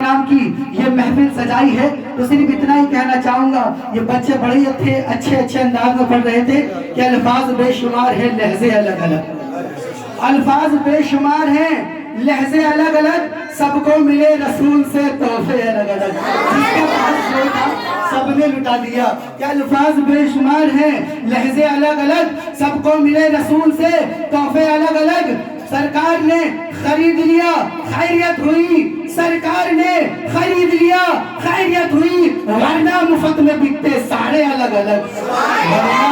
السلام کی یہ محفل سجائی ہے تو صرف اتنا ہی کہنا چاہوں گا. یہ بچے بڑے اچھے انداز میں پڑھ رہے تھے کہ الفاظ بے شمار ہیں لہجے الگ الگ, الفاظ بے شمار ہیں لہجے الگ الگ, سب کو ملے رسول سے تحفے الگ الگ. جس کے پاس جو تھا سب نے لٹا دیا. کیا الفاظ بے شمار ہیں لہجے الگ الگ, سب کو ملے رسول سے تحفے الگ الگ. سرکار نے خرید لیا خیریت ہوئی, سرکار نے خرید لیا خیریت ہوئی, ورنہ مفت میں بکتے سارے الگ الگ, ورنہ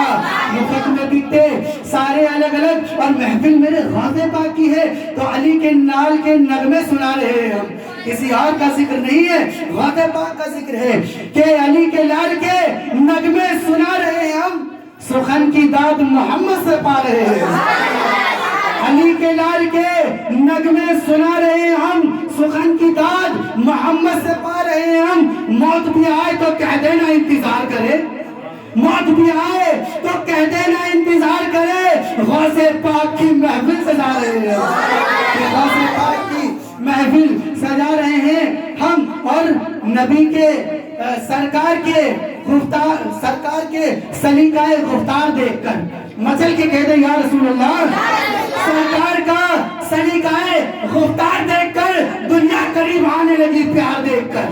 مفت میں بکتے سارے الگ الگ. اور محفل میرے غازے پاک کی ہے تو علی کے نال کے نغمے سنا رہے ہیں ہم, کسی اور کا ذکر نہیں ہے, غازے پاک کا ذکر ہے کہ علی کے لال کے نغمے سنا رہے ہیں ہم, سخن کی داد محمد سے پا رہے ہیں. علی کے لال کے نغمے سنا رہے ہیں ہم, سخن کی داد محمد سے پا رہے ہیں ہم. موت بھی آئے تو کہہ دینا انتظار کرے, موت بھی آئے تو کہہ دینا انتظار کرے, غوث پاک کی محفل سجا رہے ہیں, غوث پاک کی محفل سجا رہے ہیں ہم. اور نبی کے سرکار کے سلیقہ گفتار دیکھ کر مچل کے کہہ دیں یا رسول اللہ, سرکار کا سلیقہ گفتار دیکھ کر دنیا قریب آنے لگی, پیار دیکھ کر.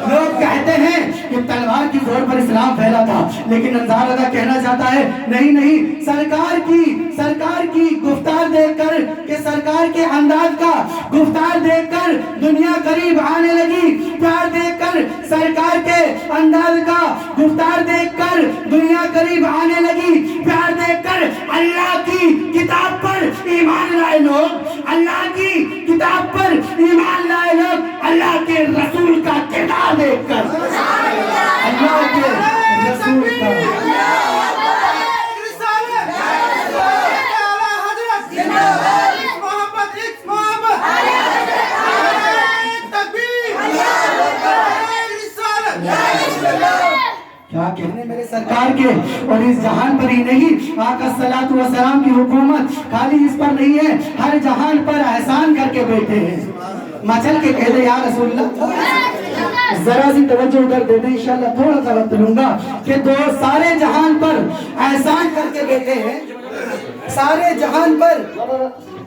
لوگ کہتے ہیں کہ تلوار کی زور پر اسلام پھیلا تھا, لیکن انصار اللہ کہنا چاہتا ہے نہیں, سرکار کی گفتار دیکھ کر, کہ سرکار کے انداز کا گفتار دیکھ کر دنیا قریب آنے لگی, پیار دیکھ کر سرکار کے انداز کا گفتار دیکھ کر دنیا قریب آنے لگی, پیار دیکھ کر اللہ کی کتاب پر ایمان لائے لوگ, اللہ کی کتاب پر ایمان لائے لوگ, اللہ کے رسول کا کردار دیکھ کر, اللہ کے رسول کا کیا کہنے میرے سرکار کے. اور اس جہان پر ہی نہیں, آقا الصلاۃ والسلام کی حکومت خالی اس پر نہیں ہے, ہر جہان پر احسان کر کے بیٹھے ہیں. مچل کے کہہ دے یا رسول اللہ, ذرا سی توجہ ادھر دے دیں, انشاءاللہ تھوڑا سا وقت لوں گا, کہ دو سارے جہان پر احسان کر کے بیٹھے ہیں, سارے جہان پر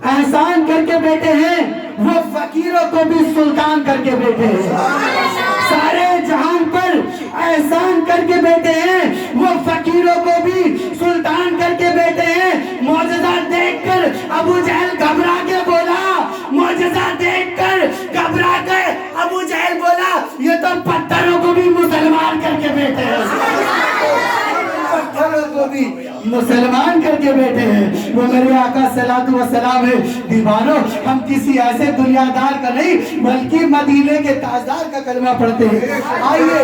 احسان کر کے بیٹھے ہیں, وہ فقیروں کو بھی سلطان کر کے بیٹھے ہیں. سارے جہان پر احسان کر کے بیٹھے ہیں, وہ فقیروں کو بھی سلطان کر کے بیٹھے ہیں. معجزہ دیکھ کر ابو جہل گھبرا کے بولا, معجزہ دیکھ کر گھبرا کے ابو جہل بولا یہ تو پتھروں کو بھی مسلمان کر کے بیٹھے ہیں, پتھروں کو بھی مسلمان کر کے بیٹھے ہیں. وہ میرے آقا صلوات و سلام ہے. دیوانوں, ہم کسی ایسے دنیا دار کا نہیں بلکہ مدینے کے تاجدار کا کلمہ پڑھتے ہیں. آئیے,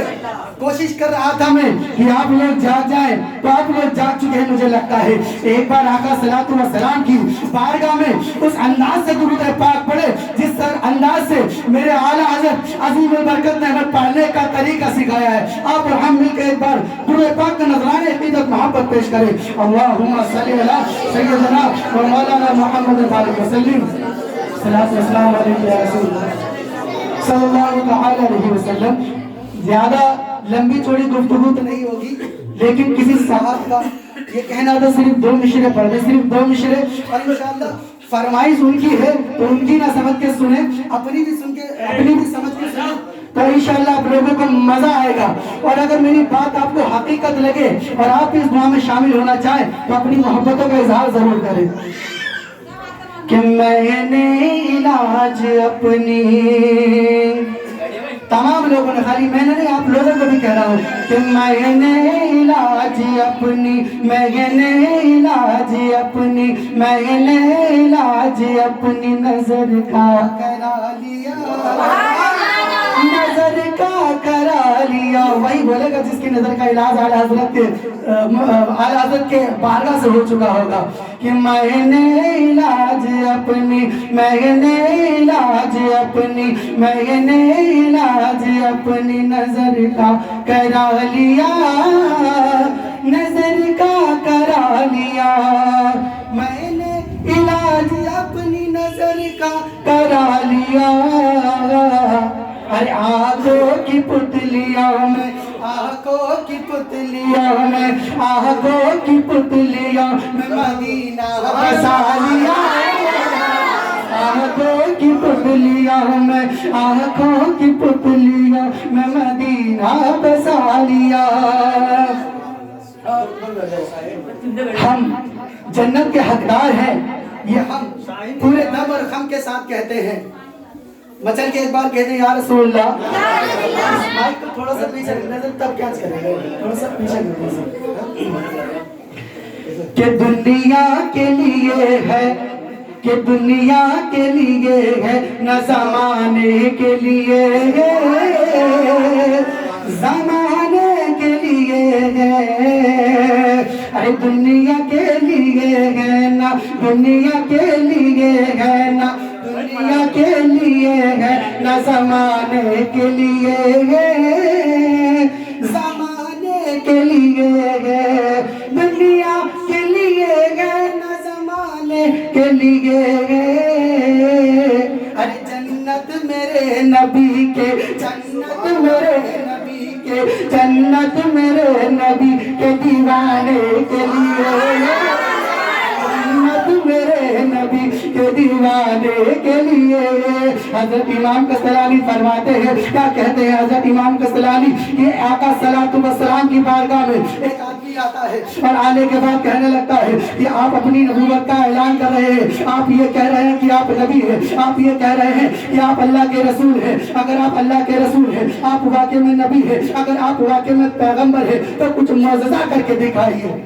کوشش کر رہا تھا میں کہ آپ لوگ جاگ جائیں, تو آپ لوگ جاگ چکے ہیں مجھے لگتا ہے. ایک بار آقا صلوات و سلام کی بارگاہ میں اس انداز سے درود پاک پڑھے جس انداز سے میرے اعلیٰ حضرت عظیم البرکت نے ہمیں پڑھنے کا طریقہ سکھایا ہے. آپ اور ہم مل کے ایک بار درود پاک کا نذرانے عقیدت محبت پیش کریں. اللہم صلی علی سیدنا و مولانا محمد وسلم. صلاۃ و سلام علیہ یا رسول اللہ صلی اللہ تعالی علیہ وسلم. زیادہ لمبی چوڑی گفتگو تو نہیں ہوگی, لیکن کسی صاحب کا یہ کہنا تھا صرف 2 مشرے پڑھ دیں, صرف 2 مشرے, اور انشاءاللہ فرمائش ان کی ہے تو ان کی نہ سمجھ کے سنیں, اپنی بھی سمجھ کے سنیں, تو انشاءاللہ آپ لوگوں کو مزہ آئے گا. اور اگر میری بات آپ کو حقیقت لگے اور آپ اس دعا میں شامل ہونا چاہیں تو اپنی محبتوں کا اظہار ضرور کریں. کہ میں نے علاج اپنی, تمام لوگوں نے, خالی میں نے نہیں, آپ لوگوں کو بھی کہہ رہا ہوں کہ میں نے علاج اپنی, میں نے علاج اپنی, میں نے علاج اپنی نظر کا کرا لیا, نظر کا کرا لیا. وہی بولے گا جس کی نظر کا علاج اعلیٰ حضرت کے بارگاہ سے ہو چکا ہوگا. کہ میں نے علاج اپنی, میں نے علاج اپنی, میں نے علاج اپنی نظر کا کرا لیا, نظر کا کرا لیا. میں نے علاج اپنی نظر کا کرا لیا, अरे आंखों की पुतलियों में, आंखों की पुतलियों में, आंखों की पुतलियों में मदीना बसा लिया। आंखों की पुतलियों में, आंखों की पुतलियों में मदीना बसा लिया। हम जन्नत के हकदार हैं, ये हम पूरे दम और खम के साथ कहते हैं। मचल के एक बार कहते हैं या रसूल अल्लाह। माइक को थोड़ा सा पीछे नजर तब क्या करेंगे, थोड़ा सा पीछे कि दुनिया के लिए है, कि दुनिया के लिए है न जमाने के लिए है, जमाने के लिए है। अरे दुनिया के लिए है ना, दुनिया के लिए है ना, दुनिया के लिए है न जमाने के लिए है, जमाने के लिए है। दुनिया के लिए है न जमाने के लिए है। अरे जन्नत मेरे नबी के, जन्नत मेरे नबी के, जन्नत मेरे नबी के दीवाने के लिए है, जन्नत मेरे नबी के दीवाने के लिए। हजरत इमाम कस्तलानी फरमाते हैं, क्या कहते हैं हजरत इमाम कस्तलानी, ये आका सलातो व सलाम की बारगाह में एक आदमी आता है और आने के बाद कहने लगता है कि आप अपनी नबूवत का ऐलान कर रहे हैं, आप ये कह रहे हैं कि आप नबी हैं, आप ये कह रहे हैं कि आप अल्लाह के रसूल हैं। अगर आप अल्लाह के रसूल हैं, आप वाकई में नबी हैं, अगर आप वाकई में पैगंबर हैं, तो कुछ मौजज़ा करके दिखाइए।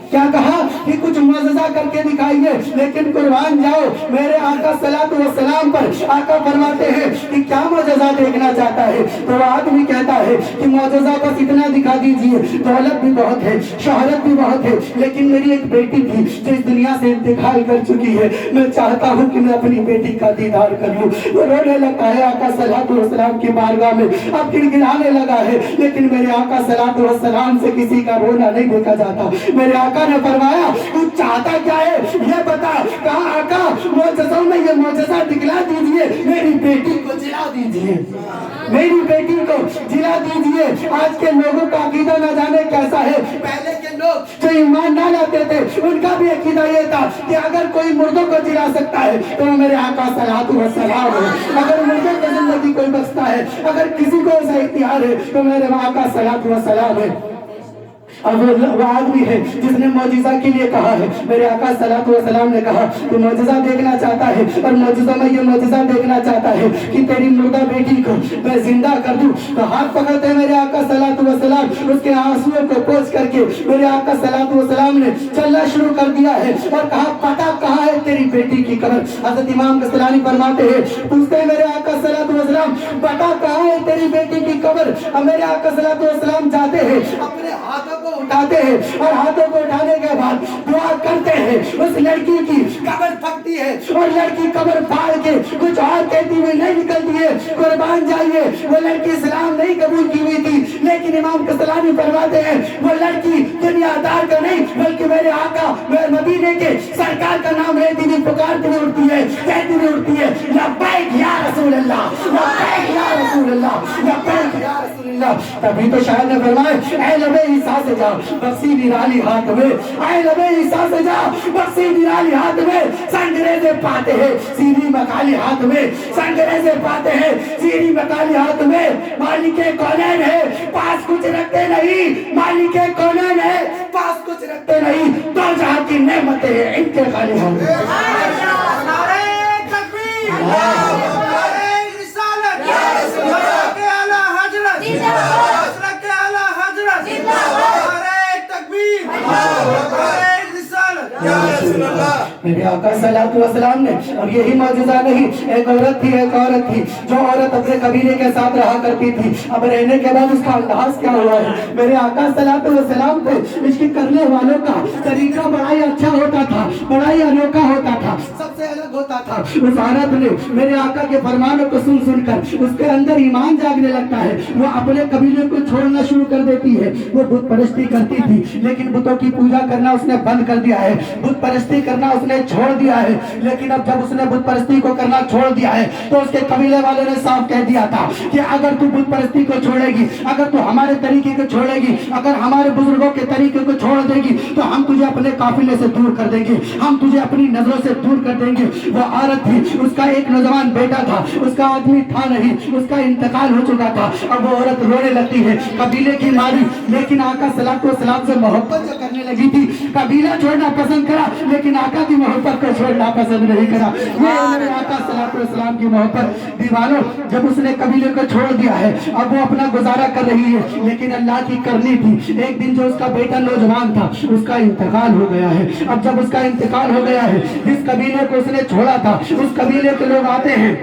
क्या कहा कि कुछ मौजज़ा करके दिखाइए। लेकिन कुर्बान जाओ मेरे आका सलातो व सलाम पर। आका फरमाते हैं कि क्या मौजज़ा देखना चाहता है, तो आदमी कहता है कि मौजज़ा बस इतना दिखा दीजिए, दौलत भी बहुत है, शोहरत भी बहुत है, लेकिन मेरी एक बेटी थी जो इस दुनिया से इंतकाल कर चुकी है, मैं चाहता हूँ कि मैं अपनी बेटी का दीदार कर लूँ। वो रोने लगा है आका सलातो व सलाम की बारगाह में, अब गिड़गिड़ाने लगा है। लेकिन मेरे आका सलातो व सलाम से किसी का रोना नहीं देखा जाता। मेरे आका ने फरमाया तू चाहता क्या है ये बता। कहा आका मौजज़ों में ये मौजज़ा दिखला दीजिए, मेरी बेटी को जिला दीजिए, मेरी बेटी को जिला दीजिए। आज के लोगों का अकीदा न जाने कैसा है। पहले के लोग जो ईमान ना लाते थे उनका भी अकीदा ये था कि अगर कोई मुर्दों को जिला सकता है तो मेरे आका सलातो व सलाम है। अगर मुर्दों को जिंदगी कोई बख्शता है, अगर किसी को ऐसा इख्तियार है तो मेरे आका सलातो व सलाम है। अब वो आदमी है जिसने मौजज़ा के लिए कहा है। मेरे आका सलातो व सलाम ने कहा तू मौजज़ा देखना चाहता है और मौजज़ा में ये मौजज़ा देखना चाहता है कि तेरी मुर्दा बेटी को मैं जिंदा कर दूं, तो हाथ पकड़ते मेरे आका सलातो व सलाम उसके आंसुओं को पोंछ करके मेरे आका सलातो व सलाम ने चलना शुरू कर दिया है और कहा पता कहाँ है तेरी बेटी की कब्र। हज़रत इमाम कस्तलानी फरमाते हैं, पूछते हैं मेरे आका सलातो व सलाम पता कहाँ है तेरी बेटी की कब्र। और मेरे आका सलातो व सलाम जाते हैं, अपने हाथों को उठाते हैं और हाथों को उठाने के बाद दुआ करते हैं। उस लड़की की कब्र फटती है और लड़की कब्र फाड़ के कुछ और कहती हुई नहीं निकलती है। कुर्बान जाइए, वो लड़की इस्लाम नहीं कबूल की हुई थी, लेकिन इमाम कस्तलानी फरमाते हैं वो लड़की दुनियादार का नहीं बल्कि मेरे आका मेरे मदीने के सरकार का नाम लेती हुई पुकारती हुई उठती है, कहती हुई उठती है लब्बैक या रसूल अल्लाह, लब्बैक या रसूल अल्लाह, लब्बैक या रसूल अल्लाह। तभी तो शायर ने फरमाया ऐ लबे ईसा से जा बख्शी निराली हाथ में, ऐ लबे ईसा से जा बख्शी निराली हाथ में। संगरेज़े पाते हैं सीरी मकाली हाथ में, संगरेज़े पाते हैं सीरी मकाली हाथ में। मालिके कौनैन है पास कुछ रखते नहीं, मालिके कौनैन है पास कुछ रखते नहीं, दो जहां की नेमतें हैं इनके खाली हाथ में। नारे तकबीर, नारे रिसालत, हज़रत आला हज़रत, हज़रत आला हज़रत, नारे तकबीर, नारे रिसालत या रसूल अल्लाह। मेरे आका सल्लल्लाहु अलैहि वसल्लम ने, और यही मौजूदा नहीं, एक औरत थी, एक औरत थी जो औरत अपने कबीले के साथ रहा करती थी। अब रहने के बाद उसका अंदाज क्या हुआ है। मेरे आका सल्लल्लाहु अलैहि वसल्लम पे इसकी करने वालों का तरीका बड़ा ही अच्छा होता था, बड़ा ही अनोखा होता था, सबसे अलग होता था। उस औरत ने मेरे आका के फरमानों को सुन सुनकर उसके अंदर ईमान जागने लगता है। वो अपने कबीले को छोड़ना शुरू कर देती है। वो बुत परस्ती करती थी, लेकिन बुतों की पूजा करना उसने बंद कर दिया है, बुत परस्ती करना उसने छोड़ दिया है, लेकिन अब जब उसने बुत परस्ती को करना छोड़ दिया है तो उसके कबीले वालों ने साफ कह दिया था कि अगर तू बुत परस्ती को छोड़ेगी, अगर तू हमारे तरीके को छोड़ेगी, अगर हमारे बुजुर्गों के तरीके को छोड़ देगी तो हम तुझे अपने काफिले से दूर कर देंगे, हम तुझे अपनी नजरों से दूर कर देंगे। वो औरत थी, उसका एक नौजवान बेटा था, उसका आदमी था नहीं, उसका इंतकाल हो चुका था। अब वो औरत रोने लगती है, कबीले की मारी, लेकिन आका सल्लल्लाहु अलैहि वसल्लम से मोहब्बत जो करने लगी थी, कबीला छोड़ना पसंद करा लेकिन आका की मोहब्बत को छोड़ना पसंद नहीं करा। ये मेरे आका सल्लल्लाहु अलैहि वसल्लम की मोहब्बत। दीवानों, जब उसने कबीले को छोड़ दिया है, अब वो अपना गुजारा कर रही है, लेकिन अल्लाह की करनी थी। एक दिन जो उसका बेटा नौजवान था, उसका इंतकाल हो गया है। अब जब उसका इंतकाल हो गया है, जिस कबीले को उसने छोड़ा था उस कबीले के लोग आते हैं,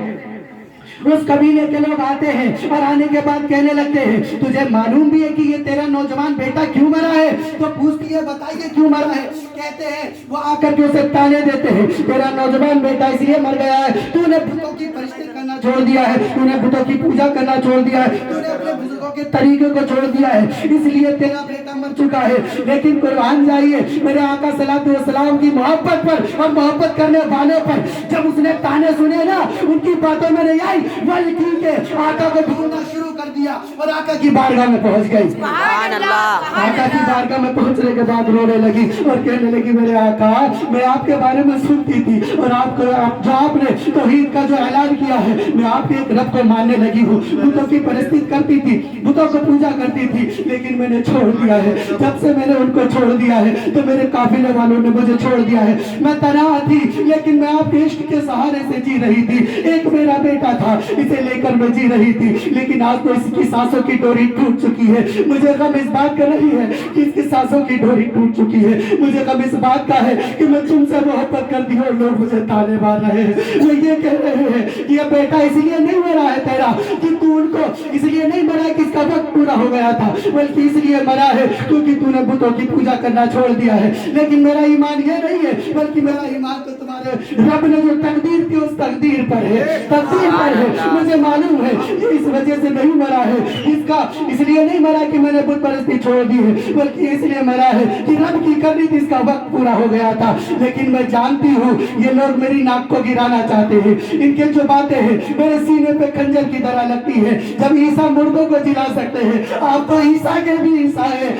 उस कबीले के लोग आते हैं और आने के बाद कहने लगते हैं, तुझे मालूम भी है कि ये तेरा नौजवान बेटा क्यों मरा है? तो पूछती है, बताइए क्यों मरा है? कहते हैं, वो आकर के उसे ताने देते हैं, तेरा नौजवान बेटा इसलिए मर गया है, तूने बुतों की परिश्रम करना छोड़ दिया है, तूने बुतों की पूजा करना छोड़ दिया है, तूने अपने बुजुर्गों के तरीके को छोड़ दिया है, इसलिए तेरा बेटा मर चुका है। लेकिन कुर्बान जाइए मेरे आका सल्लल्लाहु अलैहि वसल्लम की मोहब्बत पर और मोहब्बत करने वाले पर। जब उसने ताने सुने ना, उनकी बातों में नहीं आई, बल्कि के आका को ढूंढना शुरू कर दिया और आका की बारगाह में पहुंच गई। सुभान अल्लाह। आका की बारगाह में पहुंचने के बाद रोने लगी और कहने लगी, मेरे आका, मैं आपके बारे में सुनती थी और आपको जो आपने तौहीद का जो ऐलान किया है, मैं आपके एक रब को मानने लगी हूँ। बुतों की परस्ती करती थी, बुतों को पूजा करती थी, लेकिन मैंने छोड़ दिया है। जब से मैंने उनको छोड़ दिया है तो मेरे काफिले वालों ने मुझे छोड़ दिया है। मैं तन्हा थी, लेकिन मैं आपके इश्क के सहारे से जी रही थी। एक मेरा बेटा था, इसे लेकर मैं जी रही थी, लेकिन आज तो इसकी सांसों की डोरी टूट चुकी है। मुझे गम इस बात का नहीं है कि इसकी सांसों की डोरी टूट चुकी है, मुझे गम इस बात का है कि मैं तुमसे मोहब्बत करती हूँ और लोग मुझे ताने मार रहे हैं। वो ये कह रहे हैं कि ये बेटा इसलिए नहीं मरा है तेरा कि तू उनको, इसलिए नहीं मरा है कि इसका वक्त पूरा हो गया था, बल्कि इसलिए मरा है क्योंकि तूने बुतों की पूजा करना छोड़ दिया है। लेकिन मेरा ईमान ये नहीं है, बल्कि मेरा ईमान तो तुम्हारे रब ने जो तकदीर थी उस तकदीर पर है, तकदीर पर है। मुझे मालूम है ये इस वजह से नहीं मरा है, इसका इसलिए नहीं मरा कि मैंने बुत परस्ती छोड़ दी है, बल्कि इसलिए मरा है कि रब की करनी थी, इसका वक्त पूरा हो गया था। लेकिन मैं जानती हूँ ये लोग मेरी नाक को गिराना चाहते हैं, इनके जो बातें हैं मेरे सीने पे खंजर की तरह लगती है। जब ईसा मुर्दों को जिला सकते हैं, आप तो ईसा के भी ईसा है,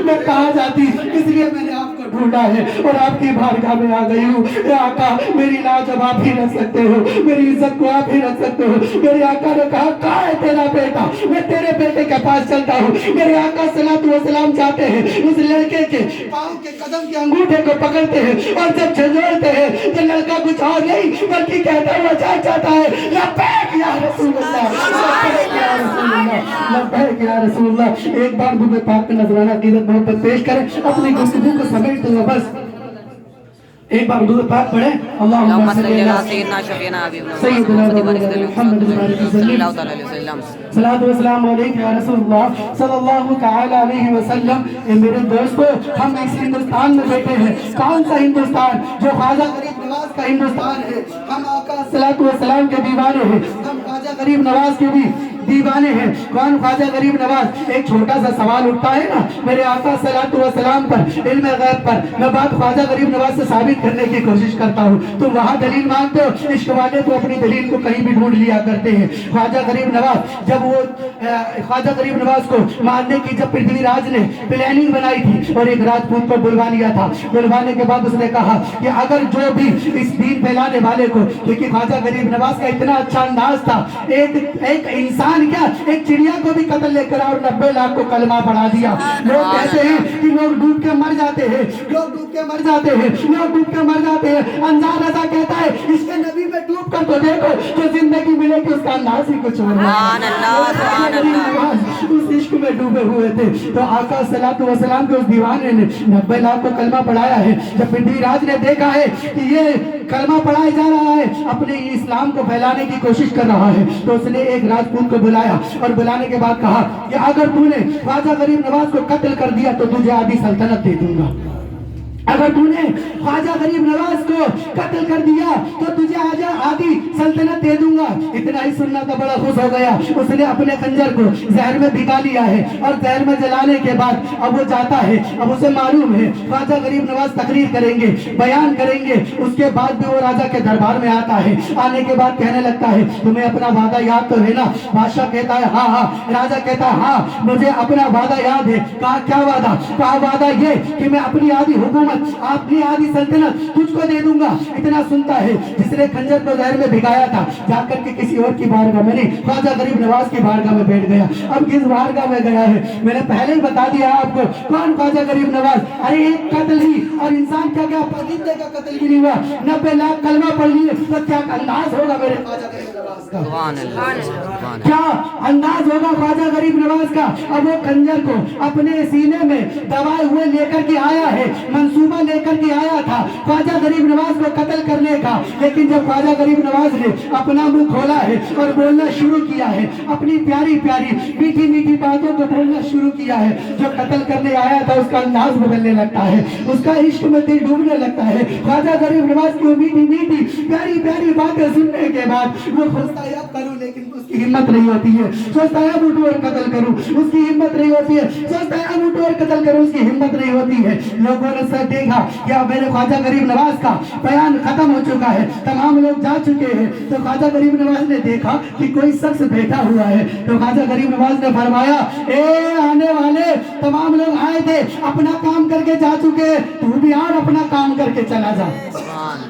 मैं कहा जाती, इसलिए मैंने आपको ढूंढा है और आपकी बारगाह में आ गई हूँ। आका, मेरी लाज अब आप ही रख सकते हो, मेरी इज्जत को आप ही रख सकते हो। मेरे आका ने कहा, कहाँ है तेरा बेटा? मैं तेरे बेटे के पास चलता हूँ। मेरे आका सल्लल्लाहु अलैहि वसल्लम चाहते हैं उस लड़के के पाँव के कदम के अंगूठे को पकड़ते हैं और जब झंझोड़ते हैं तो लड़का कुछ और नहीं बल्कि कहता हुआ चाहता है, लब्बैक या रसूलुल्लाह, लब्बैक या रसूलुल्लाह, लब्बैक या रसूलुल्लाह। एक बार दुबे पाक का नजराना कीरत मोहब्बत पेश करें, अपनी गुफ्तगू को समेट दो। बस एक बार दुरूद पाक पढ़े, अल्लाहुम्मा सल्ली अला सय्यिदना शफीना सय्यिदना मुहम्मद सल्लल्लाहु अलैहि वसल्लम, सलातो व सलाम अलैका या रसूलल्लाह सल्लल्लाहु तआला अलैहि वसल्लम। ए मेरे दोस्तों, हम इस हिंदुस्तान में बैठे हैं। कौन सा हिंदुस्तान? जो ख्वाजा गरीब नवाज का हिंदुस्तान है। हम आका सल्लल्लाहु अलैहि वसल्लम के दीवाने हैं, हम ख्वाजा गरीब नवाज के भी दीवाने हैं। कौन ख्वाजा गरीब नवाज? एक छोटा सा सवाल उठता है ना मेरे आका सल्लल्लाहु अलैहि वसल्लम पर, इल्म गैब पर, मैं बात ख्वाजा गरीब नवाज से साबित करने की कोशिश करता हूँ। तो वहाँ दलील मांगते हो, इश्क वाले तो अपनी दलील को कहीं भी ढूंढ लिया करते हैं। ख्वाजा गरीब नवाज, जब वो ख्वाजा गरीब नवाज को मारने की जब पृथ्वीराज ने प्लानिंग बनाई थी और एक राजपूत को बुलवा लिया था, बुलवाने के बाद उसने कहा कि अगर जो भी इस दीन फैलाने वाले को, क्योंकि ख्वाजा गरीब नवाज का इतना अच्छा अंदाज था, एक इंसान क्या, एक चिड़िया को भी कत्ल लेकर और 90 लाख को कलमा पढ़ा दिया। लोग कहते हैं कि लोग डूब के मर जाते हैं, लोग डूब के मर जाते हैं, लोग डूब के मर जाते हैं। अनजान रजा कहता है इसके नबी में डूब कर तो देखो, जो जिंदगी मिलेगी उसका अंदाज ही कुछ और है। उस इश्क में डूबे हुए थे। तो आका सल्लल्लाहु अलैहि वसल्लम के उस दीवाने ने 90 लाख को कलमा पढ़ाया है। जब पृथ्वीराज ने देखा है कि ये कलमा पढ़ाया जा रहा है, अपने इस्लाम को फैलाने की कोशिश कर रहा है, तो उसने एक राजपूत को बुलाया और बुलाने के बाद कहा कि अगर तूने ख्वाजा गरीब नवाज को कत्ल कर दिया तो तुझे आधी सल्तनत दे दूंगा। अगर तूने ख्वाजा गरीब नवाज को कत्ल कर दिया तो तुझे आधी सल्तनत दे दूंगा। इतना ही सुनना तो बड़ा खुश हो गया। उसने अपने खंजर को जहर में भिगा लिया है और जहर में जलाने के बाद अब वो जाता है। अब उसे मालूम है ख्वाजा गरीब नवाज तकरीर करेंगे, बयान करेंगे। उसके बाद भी वो राजा के दरबार में आता है। आने के बाद कहने लगता है तुम्हें अपना वादा याद तो है ना? बादशाह कहता है हाँ हाँ। राजा कहता है हाँ मुझे अपना वादा याद है। कहा क्या वादा? कहा वादा ये कि मैं अपनी आधी हुकूमत, अपनी आधी सल्तनत तुझको दे दूंगा। इतना सुनता है जिसने खंजर को जहर में भिगाया था जाकर के किसी और की बारगाह में नहीं, ख्वाजा गरीब नवाज की बारगाह में बैठ गया। अब किस बारगाह में गया है मैंने पहले ही बता दिया आपको। कौन ख्वाजा गरीब नवाज? अरे एक कत्ल ही, और इंसान क्या क्या परिंदे का कत्ल भी नहीं हुआ। 90 लाख कलमा पढ़ लिए तो क्या अंदाज होगा मेरे ख्वाजा गरीब नवाज का? क्या अंदाज होगा ख्वाजा गरीब नवाज का? अब वो खंजर को अपने सीने में दबाए हुए लेकर के आया है, मंसूबा लेकर के आया था ख्वाजा गरीब नवाज को कत्ल करने का। लेकिन जब ख्वाजा गरीब नवाज ने अपना मुंह खोला है और बोलना शुरू किया है, अपनी प्यारी प्यारी मीठी मीठी बातों को बोलना शुरू किया है, जो कत्ल करने आया था उसका अंदाज बदलने लगता है, उसका इश्क में दिल डूबने लगता है। ख्वाजा गरीब नवाज की मीठी मीठी प्यारी प्यारी बातें सुनने के बाद वो सोचता है अब करूं, लेकिन उसकी हिम्मत नहीं होती है। सोचता है अब उठो और कत्ल करूं, उसकी हिम्मत नहीं होती है। सोचता है अब उठो और कत्ल करूं, उसकी हिम्मत नहीं होती है। लोगों ने सब देखा कि अब मेरे ख्वाजा गरीब नवाज का बयान खत्म हो चुका है, तमाम लोग जा चुके हैं। तो ख्वाजा गरीब नवाज ने देखा कि कोई शख्स बैठा हुआ है। तो ख्वाजा गरीब नवाज ने फरमाया ए आने वाले तमाम लोग आए थे, अपना काम करके जा चुके, तू भी और अपना काम करके चला जा।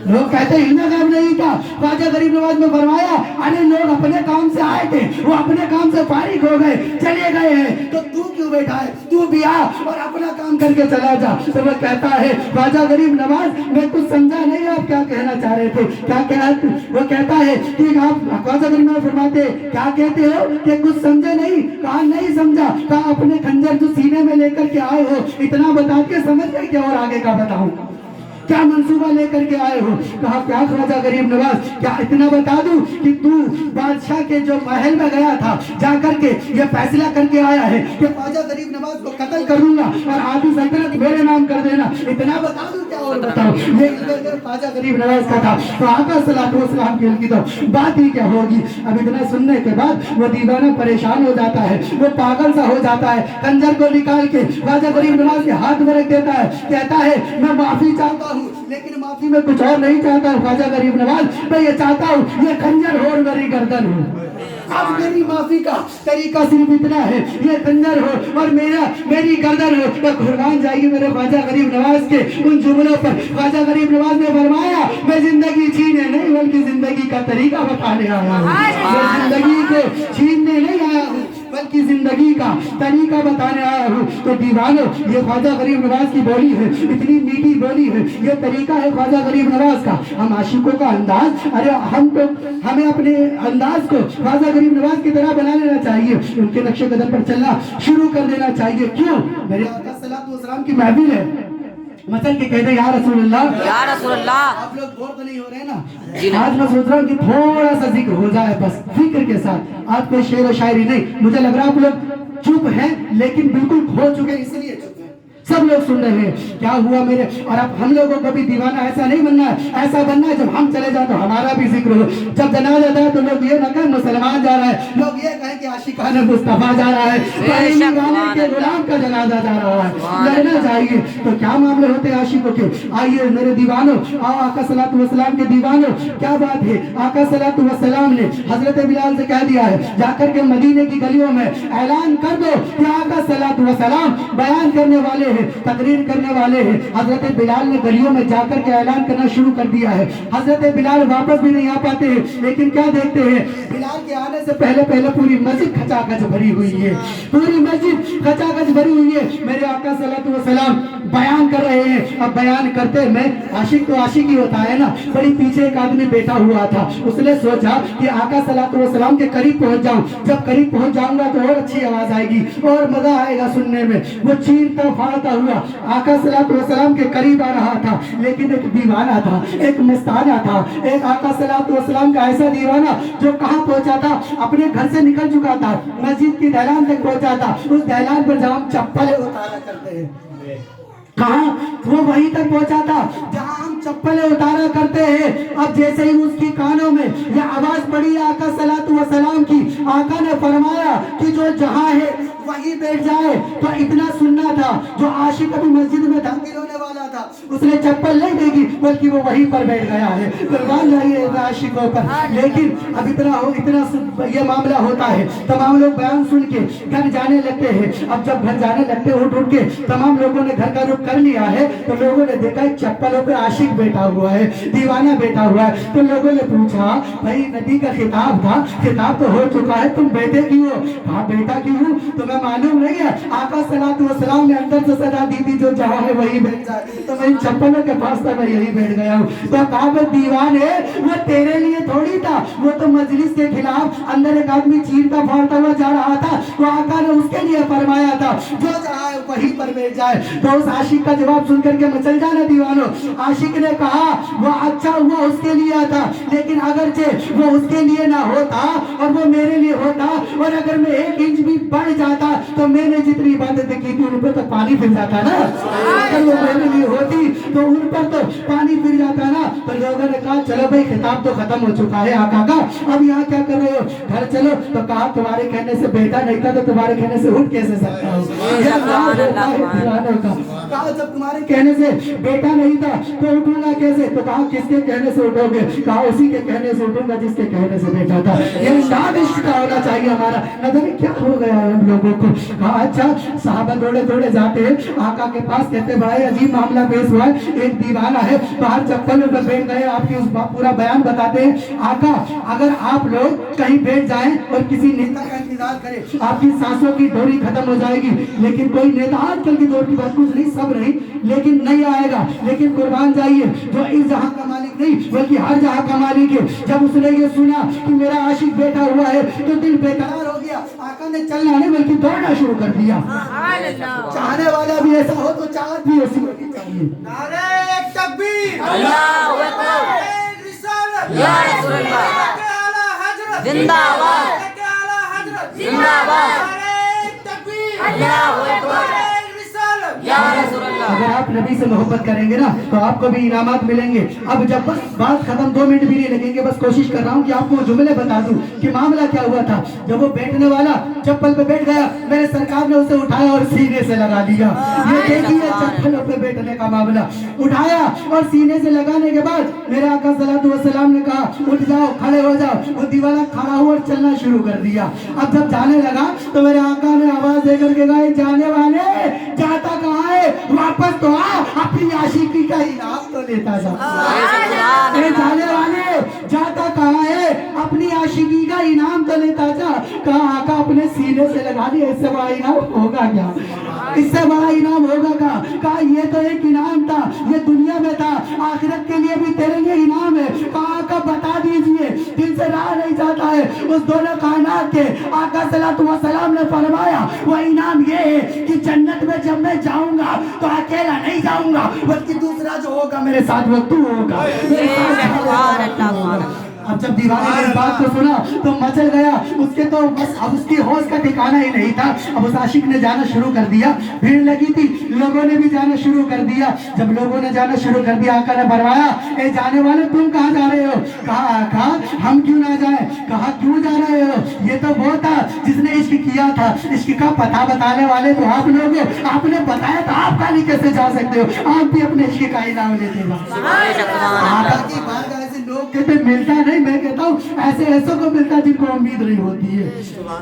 लोग कहते हिंदा काम नहीं था। ख्वाजा गरीब नवाज ने फरमाया अरे लोग अपने काम से आए थे, वो अपने काम से फारिग हो गए, चले गए हैं, तो तू क्यों बैठा है? तू भी आ और अपना काम करके चला जा। तो वो कहता है ख्वाजा गरीब नवाज मैं कुछ समझा नहीं, आप क्या कहना चाह रहे थे? क्या वो कहता है कि आप ख्वाजा गरीब नवाज फरमाते क्या कहते हो कि कुछ समझे नहीं? कहा नहीं समझा। कहा अपने खंजर जो सीने में लेकर के आए हो इतना बता के समझ गए क्या और आगे का बताऊं? क्या मंसूबा लेकर के आए हो? कहा क्या ख्वाजा गरीब नवाज क्या इतना बता दूं कि तू बादशाह के जो महल में गया था जाकर के ये फैसला करके आया है कि ख्वाजा गरीब नवाज को कत्ल करूंगा और आधी सल्तनत मेरे नाम कर देना, इतना बता दूं क्या और बताओ? ये ख्वाजा गरीब नवाज का था। तो आका सल्लल्लाहु अलैहि वसल्लम की तो बात ही क्या होगी। अब इतना सुनने के बाद वो दीवाना परेशान हो जाता है, वो पागल सा हो जाता है। खंजर को निकाल के ख्वाजा गरीब नवाज के हाथ में रख देता है, कहता है मैं माफी चाहता हूँ, लेकिन माफी में कुछ और नहीं चाहता ख्वाजा गरीब नवाज, मैं ये चाहता हूँ ये खंजर हो और मेरी गर्दन हो। अब मेरी माफी का तरीका सिर्फ इतना है, ये खंजर हो और मेरी गर्दन हो। तो कुर्बान जाएगी मेरे ख्वाजा गरीब नवाज के उन जुमलों पर। ख्वाजा गरीब नवाज ने फरमाया मैं जिंदगी छीने नहीं बल्कि जिंदगी का तरीका बताने आया हूँ। मैं जिंदगी को छीनने नहीं आया हूँ बल्कि जिंदगी का तरीका बताने आया हूँ। तो दीवानो ये ख्वाजा गरीब नवाज की बोली है, इतनी मीठी बोली है, ये तरीका है ख्वाजा गरीब नवाज का। हम आशिकों का अंदाज, अरे हमें अपने अंदाज को ख्वाजा गरीब नवाज की तरह बना लेना चाहिए, उनके नक्शे कदम पर चलना शुरू कर देना चाहिए। क्यों? मेरे आका सल्लल्लाहु अलैहि वसल्लम की महफिल है, मचल के कहते या रसूलुल्लाह, या रसूलुल्लाह। आप लोग बोर तो नहीं हो रहे ना? आज मैं सोच रहा हूँ कि थोड़ा सा जिक्र हो जाए, बस फिक्र के साथ। आज कोई शेर व शायरी नहीं। मुझे लग रहा है आप लोग चुप हैं, लेकिन बिल्कुल खो चुके हैं, इसलिए चुप हैं। सब लोग सुन रहे हैं क्या हुआ मेरे। और अब हम लोगों को भी दीवाना ऐसा नहीं बनना है, ऐसा बनना है जब हम चले जाए तो हमारा भी जिक्र हो। जब जनाजा जाता है तो लोग ये ना कहें मुसलमान जा रहा है, लोग ये कहें कि आशिकाने मुस्तफा जा रहा है, के गुलाम का जनाजा जा रहा है, लड़ना चाहिए। तो क्या मामले होते हैं आशिकों के? आइए मेरे दीवानों, आओ आका सल्लल्लाहु अलैहि वसल्लम के दीवानों, क्या बात है। आका सल्लल्लाहु अलैहि वसल्लम ने हजरत बिलाल से कह दिया है जाकर के मदीने की गलियों में ऐलान कर दो कि आका सल्लल्लाहु अलैहि वसल्लम बयान करने वाले हैं, तकरीर करने वाले हैं। हजरत बिलाल ने गलियों में जाकर के ऐलान करना शुरू कर दिया है। हजरत बिलाल वापस भी नहीं आ पाते हैं, लेकिन क्या देखते हैं बिलाल के आने से पहले पहले पूरी मस्जिद खचाखच भरी हुई है, पूरी मस्जिद खचाखच भरी हुई है। मेरे आका सल्लल्लाहु अलैहि वसल्लम बयान कर रहे हैं। अब बयान करते में आशिक तो आशिक ही होता है ना, बड़ी पीछे एक आदमी बैठा हुआ था। उसने सोचा कि आका सल्लल्लाहु अलैहि वसल्लम के करीब पहुंच जाऊं, जब करीब पहुंच जाऊंगा तो और अच्छी आवाज आएगी और मजा आएगा सुनने में। वो चीरता फाड़ता हुआ आका सल्लल्लाहु अलैहि वसल्लम के करीब आ रहा था, लेकिन एक दीवाना था, एक मस्ताना था, एक आका सल्लल्लाहु अलैहि वसल्लम का ऐसा दीवाना जो कहाँ पहुंचा था, अपने घर से निकल चुका था, मस्जिद की दहलान तक पहुंचा था। उस दहलान पर जब हम चप्पलें उतारा करते हैं, کہاں وہ وہیں تک پہنچا تھا جہاں ہم چپلیں اتارا کرتے ہیں. اب جیسے ہی اس کی کانوں میں یہ آواز پڑی آقا صلوات و سلام کی, آقا نے فرمایا کہ جو جہاں ہے وہیں بیٹھ جائے. تو اتنا سننا تھا, جو عاشق ابھی مسجد میں داخل ہونے والا تھا اس نے چپل نہیں دیکھی بلکہ وہ وہیں پر بیٹھ گیا ہے. قربان جائیے عاشقوں پر. لیکن اب اتنا یہ معاملہ ہوتا ہے, تمام لوگ بیان سن کے گھر جانے لگتے ہیں. اب جب گھر جانے لگتے ہیں اٹھ کے تمام لوگوں نے گھر کا رخ کر لیا ہے, تو لوگوں نے دیکھا ایک چپلوں پہ عاشق بیٹھا ہوا ہے, دیوانہ بیٹھا ہوا ہے. تو لوگوں نے پوچھا بھائی نبی کا خطاب تھا, خطاب تو ہو چکا ہے, تم بیٹھے کیوں ہو؟ کہا بیٹا کیوں ہوں تمہیں معلوم نہیں ہے آقا صلوات و سلام نے اندر سے صدا دی تھی جو جہاں ہے وہی بیٹھ جائے, تو میں ان چپلوں کے پاس تھا میں یہی بیٹھ گیا ہوں. تو کہا میں دیوانے وہ تیرے لیے تھوڑی تھا, وہ تو مجلس کے خلاف اندر ایک آدمی چیرتا پھاڑتا ہوا جا رہا تھا, تو آقا نے اس کے لیے فرمایا تھا جو جہاں ہے وہیں پر بیٹھ جائے. تو اس عاشق کا جواب سن کر کے مچل جانا دیوانوں. عاشق نے کہا وہ اچھا ہوا اس کے لیے تھا, لیکن اگرچہ وہ اس کے لیے نہ ہوتا اور وہ میرے لیے ہوتا, اور اگر میں 1 انچ بھی بڑھ جاتا تو میں نے جتنی عبادتیں کی تھی ان پر تو پانی پھر جاتا نا. اگر وہ میرے لیے ہوتی تو ان پر تو پانی پھر جاتا نا. تو لوگوں نے کہا چلو بھائی خطاب تو ختم ہو چکا ہے آقا کا, اب یہاں کیا کر رہے ہو, گھر چلو. تو کہا تمہارے کہنے سے بیٹا نہیں تھا تو تمہارے کہنے سے اٹھ کیسے سکتا ہوں. کہا جب تمہارے کہنے سے بیٹا نہیں تھا تو اٹھوں گا کیسے؟ تو کہا کس کے کہنے سے اٹھو گے؟ کہا اسی کے کہنے سے اٹھوں گا جس کے کہنے سے بیٹا تھا. یہ شاد عشق کا ہونا چاہیے ہمارا. نظر کیا ہو گیا ہے ہم لوگوں کو. کہا اچھا. صحابہ دوڑے دوڑے جاتے ہیں آقا کے پاس, کہتے بھائی عجیب معاملہ پیش ہوا ہے, ایک دیوانہ ہے باہر چپلوں پر بیٹھ گئے. آپ کی اس پورا بیان بتاتے ہیں. آقا اگر آپ لوگ کہیں بیٹھ جائیں اور کسی نیتا کا انتظار کریں آپ کی سانسوں کی ڈوری ختم ہو جائے گی, لیکن کوئی نیتا آج کل کی دور کی بات کچھ نہیں, سب نہیں, لیکن نہیں آئے گا. لیکن قربان جائیے جو اس جہاں کا مالک نہیں بلکہ ہر جہاں کا مالک ہے, جب اس نے یہ سنا کہ میرا عاشق بیٹھا ہوا ہے تو دل بے قرار ہو گیا. آقا نے چلنا نہیں بلکہ دوڑنا شروع کر دیا. چاہنے والا بھی ایسا ہو تو چاہت بھی ایسی ہونی چاہیے. نعرہ تکبیر, اللہ اکبر, رسالت یا رسول اللہ, زندہ باد, زندہ باد, اللہ اکبر, یا رسول اللہ. اگر آپ نبی سے محبت کریں گے نا تو آپ کو بھی انعامات ملیں گے. اب جب بس بات ختم 2 منٹ بھی نہیں لگیں گے, بس کوشش کر رہا ہوں کہ آپ کو جملے بتا دوں کہ معاملہ کیا ہوا تھا. جب وہ بیٹھنے والا چپل پہ بیٹھ گیا, میرے سرکار نے اسے اٹھایا اور سینے سے لگا دیا. یہ دیکھیے چپلوں پہ بیٹھنے کا معاملہ. اٹھایا اور سینے سے لگانے کے بعد میرے آقا صلی اللہ علیہ وسلم نے کہا اٹھ جاؤ, کھڑے ہو جاؤ. وہ دیوانہ کھڑا ہوا اور چلنا شروع کر دیا. اب جب جانے لگا تو میرے آقا نے آواز دے کر کے کہا جانے والے جاتا کہاں ہے, واپس تو آ, اپنی عاشقی کا انعام تو لیتا جا. اے جانے والے جاتا کہاں ہے, اپنی عاشقی کا انعام تو لیتا جا. کہا آقا اپنے سینے سے لگا دیا, اس سے بڑا انعام ہوگا کیا, اس سے بڑا انعام ہوگا کیا. کہا یہ تو ایک انعام تھا, یہ دنیا میں تھا, آخرت کے لیے بھی تیرے لیے انعام ہے. کہا آقا بتا دیجئے, دل سے رہا نہیں جاتا ہے. اس دونوں کائنات کے آقا صلی اللہ علیہ وسلم نے فرمایا وہ انعام یہ ہے کہ جنت میں جب میں جاؤں گا تو اکیلا نہیں جاؤں گا بلکہ دوسرا جو ہوگا میرے ساتھ وہ تو ہوگا. اب جب دیوانے نے اس بات کو سنا تو مچل گیا. اس کے تو بس اب اس کی ہوش کا ٹھکانہ ہی نہیں تھا. اب اس عاشق نے جانا شروع کر دیا, بھیڑ لگی تھی, لوگوں نے بھی جانا شروع کر دیا. جب لوگوں نے جانا شروع کر دیا آقا نے فرمایا اے جانے والے تم کہاں جا رہے ہو؟ کہا آقا ہم کیوں نہ جائیں. کہا کیوں جا رہے ہو, یہ تو وہ تھا جس نے عشق کیا تھا, عشق کا پتہ بتانے والے تو آپ لوگ ہو, آپ نے بتایا تو آپ خالی کیسے جا سکتے ہو, آپ بھی اپنے عشق کا انعام لیتے ہو. آقا کی بات ایسے لوگ کہتے ملتا نہیں, میں کہتا ہوں ایسے ایسوں کو ملتا جن کو امید نہیں ہوتی ہے.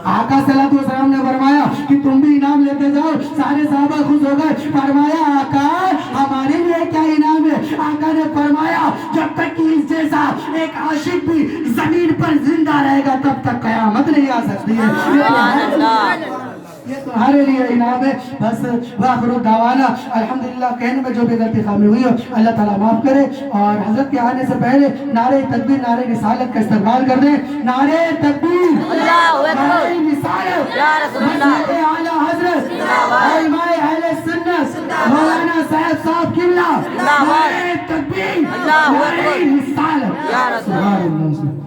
آقا صلی اللہ علیہ وسلم نے فرمایا کہ تم بھی انعام لیتے جاؤ. سارے صحابہ خوش ہو گئے. فرمایا آقا ہمارے لیے کیا انعام ہے؟ آقا نے فرمایا جب تک کہ اس جیسا ایک عاشق بھی زمین پر زندہ رہے گا تب تک قیامت نہیں آ سکتی ہے. یہ تمہارے لیے انعام ہے. بس وآخر دعوانا الحمدللہ. کہنے میں جو بھی غلطی خامی ہوئی ہو اللہ تعالیٰ معاف کرے. اور حضرت کے آنے سے پہلے نعرہ تکبیر, نعرہ رسالت کا استقبال کر دیں. نعرہ تکبیر, نعرہ رسالت, مسجد اعلیٰ حضرت علماء اہل سنت مولانا صاحب صاحب قبلہ. نعرہ تکبیر, نعرہ رسالت. سبحان اللہ.